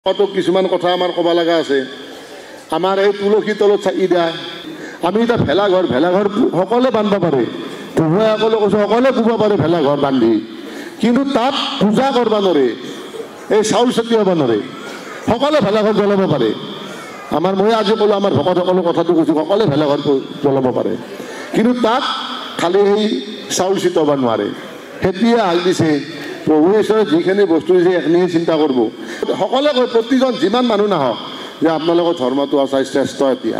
কত কিছুমান কথা আমাৰ ক'ব লগা আছে। আমাৰ এই তুলসী তলত চাকি দিয়া, আমি এতিয়া ভেলাঘৰ সকলোৱে বান্ধিব পাৰে, সকলে কৈছে সকলোৱে পুব পাৰে ভেলাঘৰ বান্ধি, কিন্তু তাত পূজা কৰিব নোৱাৰে, এই চাউল ছটিয়াব নোৱাৰে, সকলোৱে ভেলাঘৰ জ্বলাব পাৰে। মই আজি ক'লো আমাৰ ভকতসকলৰ কথাটো কৈছোঁ, সকলোৱে ভেলাঘৰ জ্বলাব পাৰে, কিন্তু তাত খালি সেই চাউল ছটিয়াব নোৱাৰে। সেইটোৱে হাল দিছে প্ৰভু ঈশ্বৰে যিখিনি বস্তু দিছে এইখিনিয়ে চিন্তা কৰিব। সকলোৱে কয়, প্ৰতিজন যিমান মানুহ নাহক যে আপোনালোকৰ ধৰ্মটো আচাই শ্ৰেষ্ঠ এতিয়া,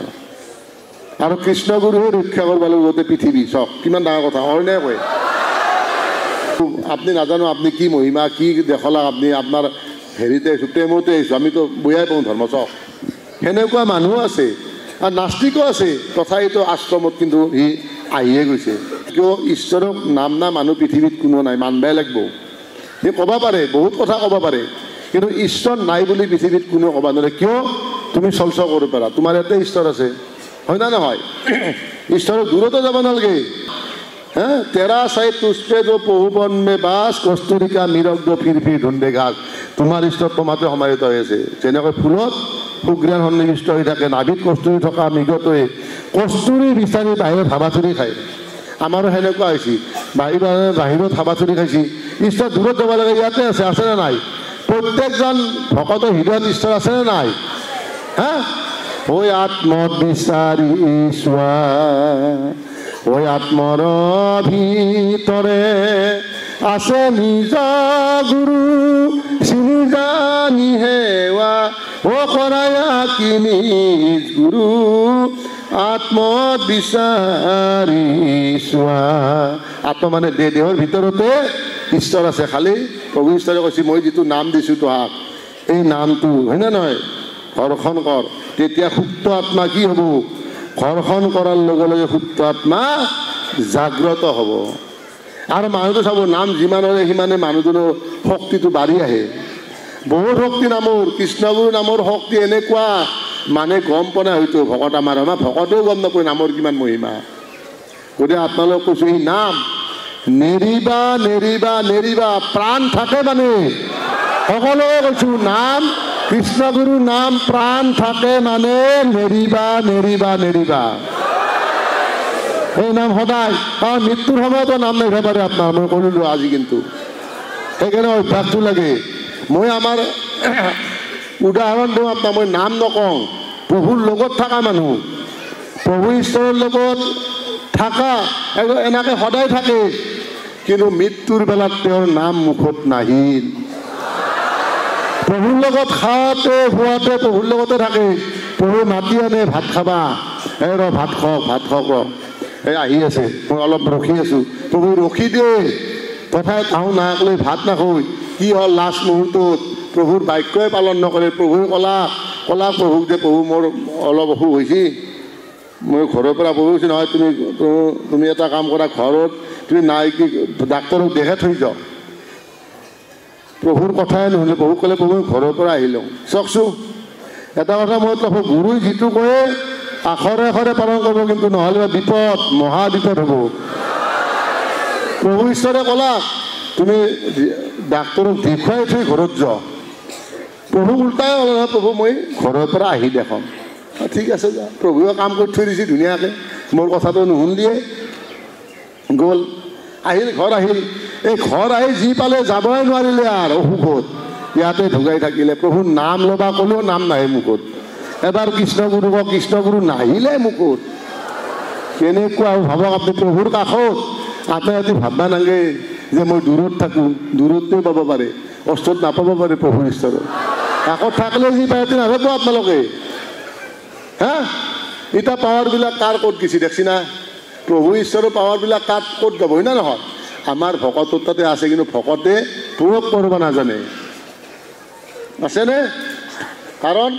আৰু কৃষ্ণগুৰুহে ৰক্ষা কৰিব লাগিব গোটেই পৃথিৱী। চাওক কিমান ডাঙৰ কথা, হয়নে কয়? আপুনি নাজানো আপুনি কি মহিমা কি দেখালা, আপুনি আপোনাৰ হেৰিতে আহিছোঁ, প্ৰেমতে আহিছোঁ, আমিতো বয়াই পাওঁ ধৰ্ম। চাওক সেনেকুৱা মানুহ আছে আৰু নাস্তিকো আছে, তথাপিতো আশ্ৰমত কিন্তু সি আহিয়ে গৈছে। কিয়? ঈশ্বৰক নাম না মানুহ পৃথিৱীত কোনো নাই, মানবাই লাগিব। সি ক'ব পাৰে, বহুত কথা ক'ব পাৰে, কিন্তু ঈশ্বৰ নাই বুলি পৃথিৱীত কোনো ক'ব নোৱাৰে। কিয়? তুমি চলচ কৰিব পাৰা, তোমাৰ ইয়াতে ঈশ্বৰ আছে, হয় না নহয়? ঈশ্বৰৰ দূৰতো যাব নালাগে। তেৰা চাই তুষ্পে যো পহুবন মে বাস, কস্তুৰিকা মীৰক যো ফিৰ ফিৰ ঢুণ্ডে ঘাস। তোমাৰ ঈশ্বৰ তোমাতে সমাহিত হৈ আছে। যেনেকৈ ফুলত সুগ্ৰাণ সন্নিৱিষ্ট হৈ থাকে, নাভিত কস্তুৰি থকা মৃগটোৱে কস্তুৰি বিচাৰি বাহিৰত হাবাথুৰি খায়। আমাৰো সেনেকুৱা হৈছে, বাহিৰত হাবাথুৰি খাইছে। ঈশ্বৰ দূৰত যাব লাগে, ইয়াতে আছে, আছেনে নাই? প্ৰত্যেকজন ভকতৰ হৃদয়ত ঈশ্বৰ আছেনে নাই? ঐ আত্মত বিচাৰি চোৱা, ঐ আত্মৰ ভিতৰে আছে নিজ গুৰু, চিনি জানি হেৱা ও কৰায়া কি নিজ গুৰু, আত্মত বিচাৰি চোৱা। আত্ম মানে দেহৰ ভিতৰতে ঈশ্বৰ আছে। খালি প্ৰভু ঈশ্বৰে কৈছে, মই যিটো নাম দিছোঁ তোহাক, এই নামটো হয়নে নহয় ঘৰখন কৰ, তেতিয়া সুপ্ত আত্মা কি হ'ব? ঘৰখন কৰাৰ লগে লগে সুপ্ত আত্মা জাগ্ৰত হ'ব। আৰু মানুহটো চাব, নাম যিমান হয় সিমানে মানুহজনৰ শক্তিটো বাঢ়ি আহে। বহুত শক্তি নামৰ, কৃষ্ণগুৰু নামৰ শক্তি এনেকুৱা, মানে গম পোৱা নাই হয়তো ভকত আমাৰ ভকতেও গম নাপায় নামৰ কিমান মহিমা। গতিকে আপোনালোক কৈছোঁ, এই নাম নেৰিবা নেৰিবা নেৰিবা, প্ৰাণ থাকে মানে সকলোৱে কৈছোঁ, নাম কৃষ্ণগুৰু নাম প্ৰাণ থাকে মানে নেৰিবা নেৰিবা নেৰিবা। এই নাম সদায়, কাৰণ মৃত্যুৰ সময়তো নাম নাহিব পাৰে আপোনাৰ, মই কৰিলোঁ আজি, কিন্তু সেইকাৰণে অভ্যাসটো লাগে। মই আমাৰ উদাহৰণ দিওঁ আপোনাক, মই নাম নকওঁ, প্ৰভুৰ লগত থকা মানুহ, প্ৰভু ঈশ্বৰৰ লগত থকা এনেকৈ সদায় থাকে, কিন্তু মৃত্যুৰ বেলাত তেওঁৰ নাম মুখত নাহিল। প্ৰভুৰ লগত খাওঁতে খোৱাতে প্ৰভুৰ লগতে থাকে। প্ৰভু মাতি আনে, ভাত খাবা, এই ৰ ভাত খাওক ৰ, এই আহি আছে, মই অলপ ৰখি আছোঁ। প্ৰভু ৰখি দিয়ে, তথাপি খাওঁ নাখালে ভাত নাখায়। কি হ'ল? লাষ্ট মুহূৰ্তত প্ৰভুৰ বাক্যই পালন নকৰে। প্ৰভুৱে ক'লা প্ৰভুক যে প্ৰভু মোৰ অলপ অসুখ হৈছে, মই ঘৰৰ পৰা প্ৰভু কৈছোঁ নহয়, তুমি এটা কাম কৰা, ঘৰত তুমি নাই কি ডাক্তৰক দেখাই থৈ যাওঁ। প্ৰভুৰ কথাই নহ'লে প্ৰভু ক'লে, প্ৰভু ঘৰৰ পৰা আহি লওঁ। চাওকচোন, এটা কথা মই ক'ব, গুৰুই যিটো কয় আখৰে আখৰে পালন কৰিব, কিন্তু নহ'লে বিপদ, মহা বিপদ হ'ব। প্ৰভু ঈশ্বৰে ক'লা তুমি ডাক্তৰক দেখুৱাই থৈ ঘৰত যোৱা, প্ৰভু উল্টাই হ'ল নহয়, প্ৰভু মই ঘৰৰ পৰা আহি দেখাম। ঠিক আছে যা, প্ৰভুৱে কাম কৰি থৈ দিছে ধুনীয়াকৈ, মোৰ কথাটো নুশুনিলে গ'ল, আহিল ঘৰ আহিল। এই ঘৰ আহি যি পালে যাবই নোৱাৰিলে আৰু অসুখত, ইয়াতে ঢুকাই থাকিলে। প্ৰভুৰ নাম ল'বা ক'লেও নাম নাহে মুখত। এবাৰ কৃষ্ণগুৰু কওক, কৃষ্ণগুৰু নাহিলে মুখত। কেনেকুৱা ভাবক আপুনি, প্ৰভুৰ কাষত আপুনি ভাববা নালাগে যে মই দূৰত থাকোঁ, দূৰতে পাব পাৰে, কষ্টত নাপাব পাৰে প্ৰভু ঈশ্বৰৰ। কাষত থাকিলে যি পায় নাভাবিব আপোনালোকে। এতিয়া পাৱাৰবিলাক কাৰ ক'ত গেছি দেখছি না? প্ৰভু ঈশ্বৰৰ পাৱাৰবিলাক ক'ত যাব, হয় না নহয়? আমাৰ ভকতৰ তাতে আছে, কিন্তু ভকতে প্ৰয়োগ কৰিব নাজানে, আছেনে? কাৰণ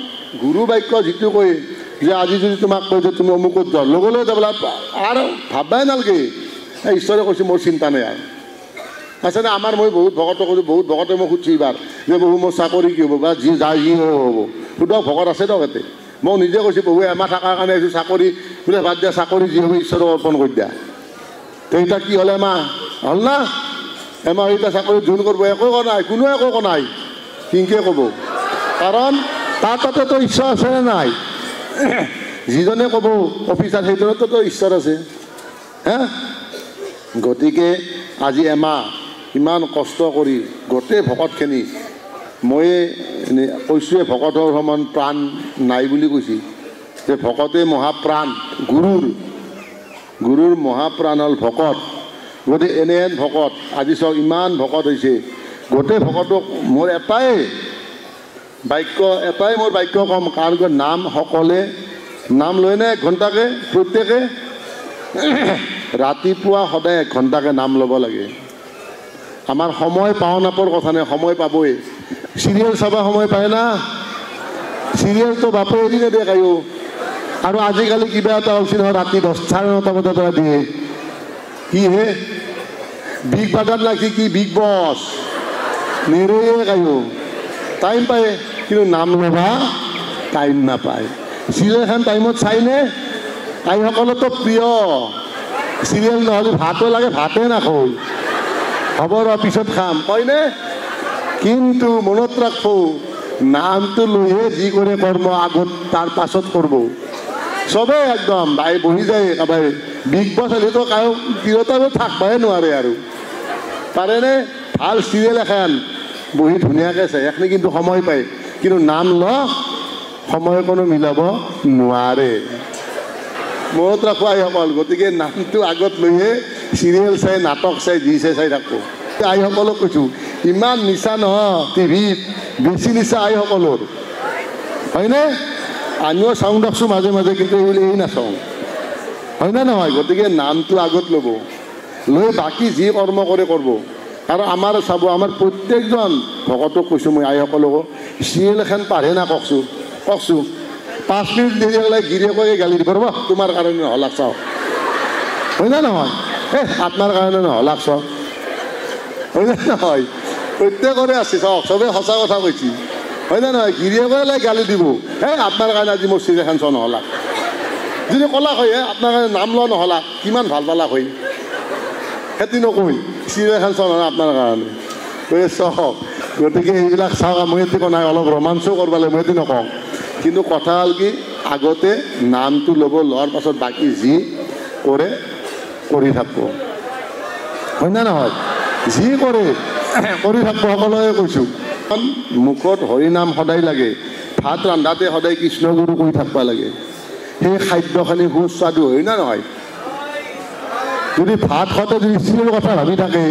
গুৰু বাক্য যিটো কয় যে আজি যদি তোমাক কয় যে তুমি অমুকত যোৱা, লগে লগে যাবলৈ আৰু ভাববাই নালাগে। ঈশ্বৰে কৈছে মোৰ চিন্তা নাই আৰু, আছেনে? আমাৰ মই বহুত ভকতক কৈছোঁ, বহুত ভকতে মোক সুধিছে এইবাৰ যে প্ৰভু মোৰ চাকৰি কি হ'ব, বা যি হ'ব সুধক, ভকত আছে দিয়ক ইয়াতে। মই নিজে কৈছোঁ, প্ৰভু এমাহ থকাৰ কাৰণে আহিছোঁ, চাকৰি বোলে বাদ দিয়া, চাকৰি যি হ'ব ঈশ্বৰক অৰ্পণ কৰি দিয়া। এতিয়া কি হ'ল, এমাহ হ'ল না? এমাহ এতিয়া চাকৰি জোন কৰিব, একো কোৱা নাই, কোনো একো কোৱা নাই, কিনকে ক'ব? কাৰণ তাৰ তাতেতো ঈশ্বৰ আছে নে নাই? যিজনে ক'ব অফিচাৰ সেইজনতো ঈশ্বৰ আছে। হে, গতিকে আজি এমাহ ইমান কষ্ট কৰি গোটেই ভকতখিনি মই কৈছোঁৱে, ভকতৰ সমান প্ৰাণ নাই বুলি কৈছে যে ভকতে মহাপ্ৰাণ, গুৰুৰ মহাপ্ৰাণ হ'ল ভকত। গতিকে এনেহেন ভকত আজি চাওক ইমান ভকত হৈছে। গোটেই ভকতক মোৰ এটাই মোৰ বাক্য ক'ম, কাৰণ নাম সকলে নাম লয়নে 1 ঘণ্টাকৈ প্ৰত্যেকে? ৰাতিপুৱা সদায় 1 ঘণ্টাকৈ নাম ল'ব লাগে। আমাৰ সময় পাওঁ নাপৰ কথা নাই, সময় পাবই। চিৰিয়েল চাব সময় পায় না? চিৰিয়েলটো বাপে এৰি নেদিয়ে কায়ো। আৰু আজিকালি কিবা এটা হৈছে নহয়, ৰাতি 10:30 বজাৰ পৰা দিয়ে। কি হে, বিগ বাজাৰ নাকি কি বিগ বস নেৰে কায়ো। টাইম পায় কিন্তু নাম ল'বা টাইম নাপায়। চিৰিয়েলখন টাইমত চাইনে? আইসকলতো প্ৰিয় চিৰিয়েল, নহ'লে ভাতো লাগে, ভাতে নাখায়। হ'ব ৰ পিছত খাম কয়নে? কিন্তু মনত ৰাখব, নামটো লৈহে যি কৰে কৰ্ম আগত তাৰ পাছত কৰিব। চবে একদম বাই বহি যায় একেবাৰে। বিগ বছ হ'লেতো কায়ো তিৰোতাৰো থাকবাই নোৱাৰে আৰু পাৰেনে? ভাল চিৰিয়েল এখন বহি ধুনীয়াকৈ চাই এখনি কিন্তু সময় পায়, কিন্তু নাম ল সময় কোনো মিলাব নোৱাৰে। মনত ৰাখোঁ আইসকল। গতিকে নামটো আগত লৈহে চিৰিয়েল চাই, নাটক চাই, যি চাই থাকোঁ। আইসকলক কৈছোঁ, ইমান নিচা নহয় টিভিত, বেছি নিচা আইসকলৰ, হয়নে? আমিও চাওঁ দেখছোঁ মাজে মাজে, কিন্তু এই নাচাওঁ, হয়নে নহয়? গতিকে নামটো আগত ল'ব, লৈ বাকী যি কৰ্ম কৰে কৰিব। আৰু আমাৰ চাব, আমাৰ প্ৰত্যেকজন ভকতক কৈছোঁ মই, আইসকলকো চিৰিয়েল এখন পাৰে না কওকচোন 5 মিনিট দেৰি হ'লে গিৰিয়েককে গালি দিব, ৰ'ব তোমাৰ কাৰণে নহ'লাক চাওঁ, হয়নে নহয়? আপোনাৰ কাৰণে নহ'লাক চাওঁ, হয়নে নহয়? প্ৰত্যেকৰে আছে চাওক, চবে সঁচা কথা কৈছে, হয়নে নহয়? গিৰিয়েকলৈ গালি দিব, আপোনাৰ কাৰণে আজি মোৰ চিৰিয়েল এখন চোৱা নহ'লাক। যদি ক'লাক হয় আপোনাৰ কাৰণে নাম লোৱা নহ'লাক, কিমান ভাল পালাক হয়, খেতি নকয় চিৰিয়েল এখন চোৱা নহ'লে আপোনাৰ কাৰণে চাওক। গতিকে এইবিলাক চাওক, মই এইটো কোৱা নাই, অলপ ৰোমাঞ্চো কৰিব লাগে, মই এইটো নকওঁ। কিন্তু কথা হ'ল কি, আগতে নামটো ল'ব, লোৱাৰ পাছত বাকী যি কৰে কৰি থাকিব, হয় না নহয়? যি কৰে কৰি থাকিব, সকলোৱে কৈছোঁ। মুখত হৰিনাম সদায় লাগে, ভাত ৰান্ধাতে সদায় কৃষ্ণগুৰু কৰি থাকিব লাগে। সেই খাদ্যখিনি সুস্বাদু হয় না নহয়? যদি ভাত খাওঁতে যদি স্থিৰৰ কথা ভাবি থাকে,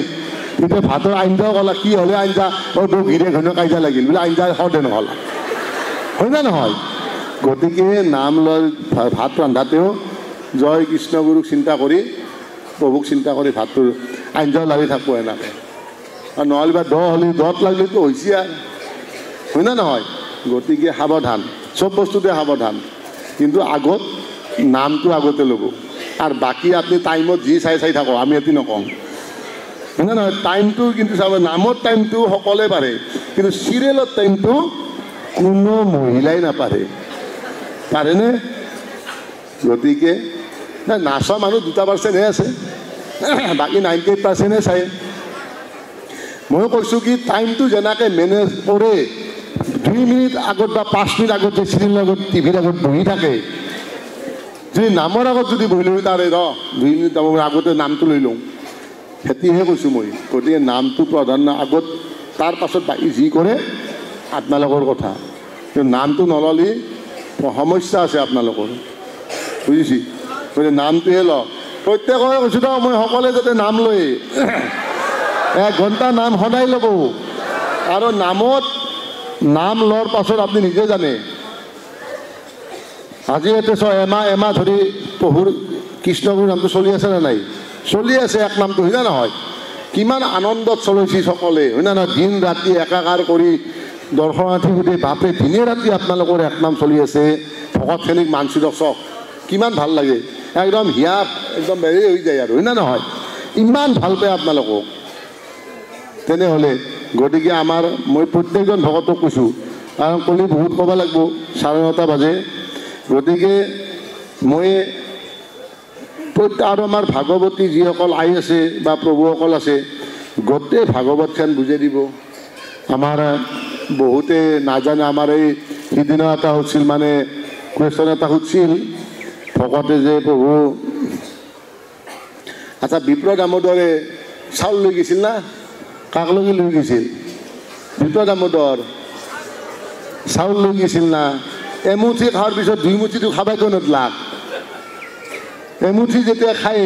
তেতিয়া ভাতৰ আঞ্জাও ক'লা, কি হ'লে আঞ্জা গিৰে ঘনে কাজিয়া লাগিল বোলে, আঞ্জা সদে নহ'লা, হয় না নহয়? গতিকে নাম লৈ ভাত ৰান্ধাতেও জয় কৃষ্ণগুৰুক চিন্তা কৰি, প্ৰভুক চিন্তা কৰি ভাতটোৰ আঞ্জাও লাগি থাকিব এনেকৈ। আৰু নহ'লে বা হ'লে দত লাগিলেতো হৈছে আৰু, হয় না নহয়? গতিকে সাৱধান, চব বস্তুতে সাৱধান, কিন্তু আগত নামটো আগতে ল'ব। আৰু বাকী আপুনি টাইমত যি চাই থাকক, আমি এটি নকওঁ, হয় না নহয়? টাইমটো কিন্তু চাব, নামৰ টাইমটো সকলোৱে পাৰে, কিন্তু চিৰিয়েলৰ টাইমটো কোনো মহিলাই নাপাৰে, পাৰেনে? গতিকে নাচা মানুহ 2% আছে, বাকী 98% চায়। মই কৈছোঁ কি, টাইমটো যেনেকৈ মেনেজ কৰে, 2 মিনিট আগত বা 5 মিনিট আগত যে চিৰিয়েলৰ আগত টিভিৰ আগত বহি থাকে, যদি নামৰ আগত যদি বহি লৈ তাৰে 2 মিনিট আগতে নামটো লৈ লওঁ, সেইটোহে কৈছোঁ মই। গতিকে নামটো প্ৰধান আগত, তাৰ পাছত বাকী যি কৰে আপোনালোকৰ কথা। কিন্তু নামটো নল'লে সমস্যা আছে আপোনালোকৰ, বুজিছে? গতিকে নামটোহে লওক। প্ৰত্যেকৰে কৈছোঁ দিয়ক, মই সকলোৱে যাতে নাম লয়, 1 ঘণ্টা নাম সদায় ল'ব। আৰু নাম লোৱাৰ পাছত আপুনি নিজে জানে, আজি ইয়াতে এমাহ ধৰি প্ৰভুৰ কৃষ্ণগুৰুৰ নামটো চলি আছে নে নাই? চলি আছে, এক নামটো, হয় না নহয়? কিমান আনন্দত চলাইছে সকলোৱে, হয় না নহয়? দিন ৰাতি একাকাৰ কৰি দৰ্শনাৰ্থী সুধি বাপৰে, দিনে ৰাতি আপোনালোকৰ এক নাম চলি আছে, ভকতখিনিক মানচিৰক চাওক, কিমান ভাল লাগে, একদম হিয়া একদম হেৰি হৈ যায় আৰু, হয় না নহয়? ইমান ভাল পায় আপোনালোকক। তেনেহ'লে গতিকে মই প্ৰত্যেকজন ভকতক কৈছোঁ, কাৰণ ক'লে বহুত ক'ব লাগিব, 9:30 বাজে। গতিকে মই আৰু আমাৰ ভাগৱতী যিসকল আই আছে বা প্ৰভুসকল আছে, গোটেই ভাগৱতখন বুজাই দিব। আমাৰ বহুতে নাজানে আমাৰ এই সিদিনা এটা হৈছিল মানে কুৱেশ্যন এটা সুধিছিল ভকতে যে প্ৰভু আচ্ছা বিপ্ৰ দামোদৰে চাউল লৈ গৈছিল না কাক লৈ গৈছিল বিপ্ৰ দামোদৰ চাউল লৈ গৈছিল না এমুঠি খোৱাৰ পিছত 2 মুঠিটো খাবাই কিয় নদলাক এমুঠি যেতিয়া খায়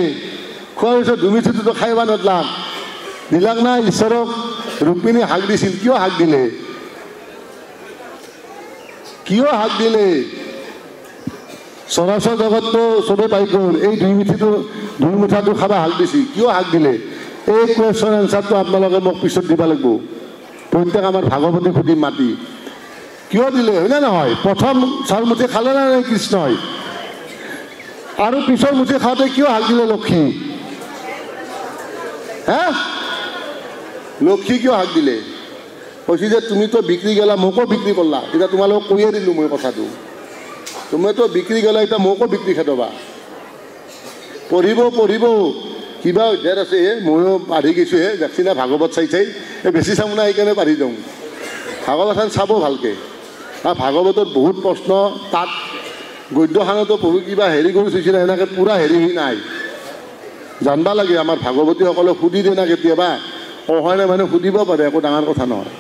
খোৱাৰ পিছত 2 মুঠিটো খাইবা নদলাক দিলাক না ঈশ্বৰক ৰুক্মিণী হাক দিছিল কিয় হাক দিলে কিয় হাক দিলে চৰাচৰ জগতটো চবে পাই গ'ল এই 2 মুঠাটো খাবা হাক দিছিল কিয় হাক দিলে এই কুৱেশ্যন এনচাৰটো আপোনালোকে মোক পিছত দিব লাগিব প্ৰত্যেক আমাৰ ভাগৱতী সুধি মাতি কিয় দিলে হয়নে নহয় প্ৰথম চাউল মুঠি খালে না নাই কৃষ্ণই আৰু পিছৰ মুঠি খাওঁতে কিয় হাক দিলে লক্ষী হে লক্ষী কিয় হাক দিলে কৈছে যে তুমিতো বিক্ৰী গেলা মোকো বিক্ৰী কৰলা এতিয়া তোমালোকক কৈয়ে দিলোঁ মই কথাটো তুমিতো বিক্ৰী গেলা এতিয়া মোকো বিক্ৰী খেদাবা পঢ়িব কিবা অধ্যায় আছে ময়ো পাঢ়ি গৈছোঁ দেখছি না ভাগৱত চাই বেছি চাম না সেইকাৰণে পাঢ়ি যাওঁ ভাগৱতখন চাব ভালকৈ আৰু ভাগৱতত বহুত প্ৰশ্ন তাত গদ্যখানতো পঢ়ি কিবা হেৰি কৰি থৈছিলে সেনেকৈ পূৰা হেৰি নাই জানবা লাগে আমাৰ ভাগৱতীসকলে সুধি দিয়ে না কেতিয়াবা অহয় নাই মানে সুধিব পাৰে একো ডাঙৰ কথা নহয়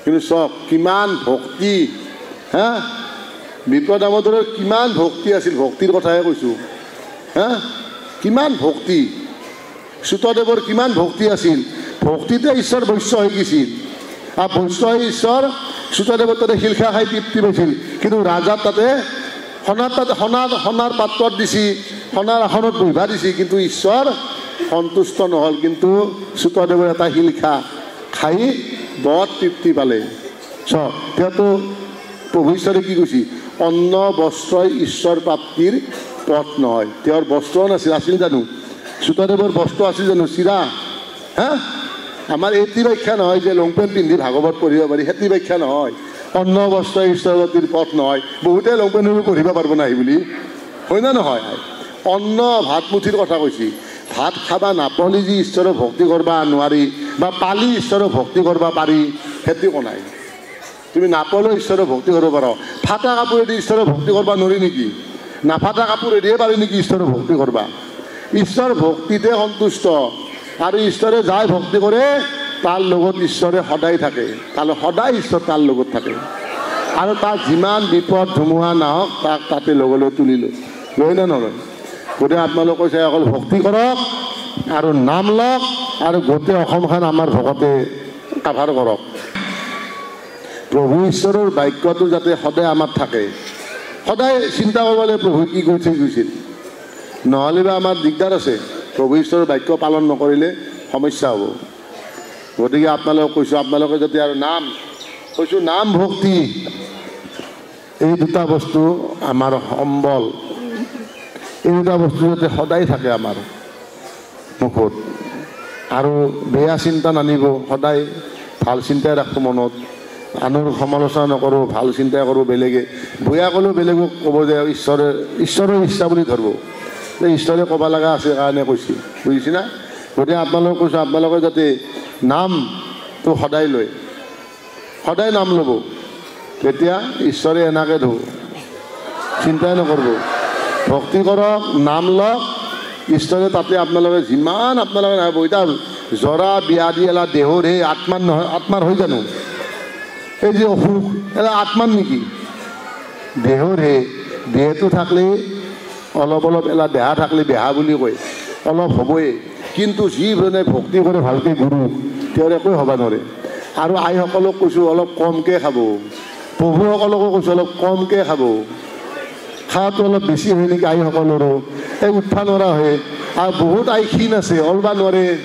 কিন্তু চাওক কিমান ভক্তি হা বিপ্ৰ দামোদৰৰ কিমান ভক্তি আছিল ভক্তিৰ কথাহে কৈছোঁ হা কিমান ভক্তি সুতদেৱৰ কিমান ভক্তি আছিল ভক্তিতে ঈশ্বৰ বৈশ্য হৈ গৈছিল আৰু বৈশ্য হৈ ঈশ্বৰ সুতদেৱৰ তাতে শিলখা খাই তৃপ্তি পাইছিল কিন্তু ৰাজাত তাতে সোণাৰ পাত্ৰত দিছি সোণাৰ আসনত বহিবা দিছি কিন্তু ঈশ্বৰ সন্তুষ্ট নহ'ল কিন্তু সুতদেৱৰ এটা শিলখা খাই বৰ তৃপ্তি পালে তেওঁতো প্ৰভু ঈশ্বৰে কি কৈছে অন্ন বস্ত্ৰই ঈশ্বৰ প্ৰাপ্তিৰ পথ নহয় তেওঁৰ বস্ত্ৰও আছিল জানো সুতদেৱৰ বস্ত্ৰ আছিল জানো চিৰা হা আমাৰ এটি ব্যাখ্যা নহয় যে লং পেণ্ট পিন্ধি ভাগৱত পঢ়িব পাৰি সেইটো ব্যাখ্যা নহয় অন্ন বস্ত্ৰই ঈশ্বৰ প্ৰাপ্তিৰ পথ নহয় বহুতে লং পেণ্টৰো পঢ়িব পাৰিব নাই বুলি হয় না নহয় অন্ন ভাত মুঠিৰ কথা কৈছে ভাত খাবা নাপালি যি ঈশ্বৰক ভক্তি কৰবা নোৱাৰি বা পালি ঈশ্বৰক ভক্তি কৰবা পাৰি সেইটো একো নাই তুমি নাপালেও ঈশ্বৰক ভক্তি কৰিব পাৰ ফাটা কাপোৰেদি ঈশ্বৰক ভক্তি কৰবা নোৱাৰি নেকি নাফাটা কাপোৰেদিয়ে পাৰি নেকি ঈশ্বৰক ভক্তি কৰবা ঈশ্বৰ ভক্তিতে সন্তুষ্ট আৰু ঈশ্বৰে যাই ভক্তি কৰে তাৰ লগত ঈশ্বৰে সদায় থাকে সদায় ঈশ্বৰ তাৰ লগত থাকে আৰু তাৰ যিমান বিপদ ধুমুহা নাহক তাক তাতে লগলৈ তুলি লৈ না নলয় গতিকে আপোনালোকে কৈছে অকল ভক্তি কৰক আৰু নাম লওক আৰু গোটেই অসমখন আমাৰ ভকতে কাভাৰ কৰক প্ৰভু ঈশ্বৰৰ বাক্যটো যাতে সদায় আমাৰ থাকে সদায় চিন্তা কৰিব লাগে প্ৰভু কি কৰি থৈ গৈছিল নহ'লে বা আমাৰ দিগদাৰ আছে প্ৰভু ঈশ্বৰৰ বাক্য পালন নকৰিলে সমস্যা হ'ব গতিকে আপোনালোকক কৈছোঁ আপোনালোকে যাতে আৰু নাম ভক্তি এই দুটা বস্তু আমাৰ সম্বল এই দুটা বস্তু যাতে সদায় থাকে আমাৰ মুখত আৰু বেয়া চিন্তা নানিব সদায় ভাল চিন্তাই ৰাখোঁ মনত আনৰ সমালোচনা নকৰোঁ ভাল চিন্তা কৰোঁ বেলেগে বেয়া ক'লেও বেলেগক ক'ব যে ঈশ্বৰৰ ইচ্ছা বুলি ধৰিব যে ঈশ্বৰে ক'ব লগা আছে কাৰণে কৈছে বুজিছে না গতিকে আপোনালোকক কৈছোঁ আপোনালোকে যাতে নামটো সদায় লয় সদায় নাম ল'ব তেতিয়া ঈশ্বৰে এনেকৈ ধো চিন্তাই নকৰিব ভক্তি কৰক নাম লওক ঈশ্বৰে তাতে আপোনালোকে যিমান আপোনালোকে নাহিব এতিয়া জৰা ব্যাধি এলা দেহৰ সেই আত্মাৰ নহয় আত্মাৰ হৈ জানো এই যে অসুখ এলা আত্মাৰ নেকি দেহৰ হে দেহটো থাকিলে অলপ এলা দেহা থাকিলে বেহা বুলি কয় অলপ হ'বই কিন্তু যিজনে ভক্তি কৰে ভালকৈ গুৰু তেওঁৰ একোৱে হ'ব নোৱাৰে আৰু আইসকলক কৈছোঁ অলপ কমকৈ খাব প্ৰভুসকলকো কৈছোঁ অলপ কমকৈ খাব খাওয়াটো অলপ বেছি হয় নেকি আইসকলৰো এই উঠবা নোৱাৰা হয় আৰু বহুত আই ক্ষীণ আছে অলবা নোৱাৰে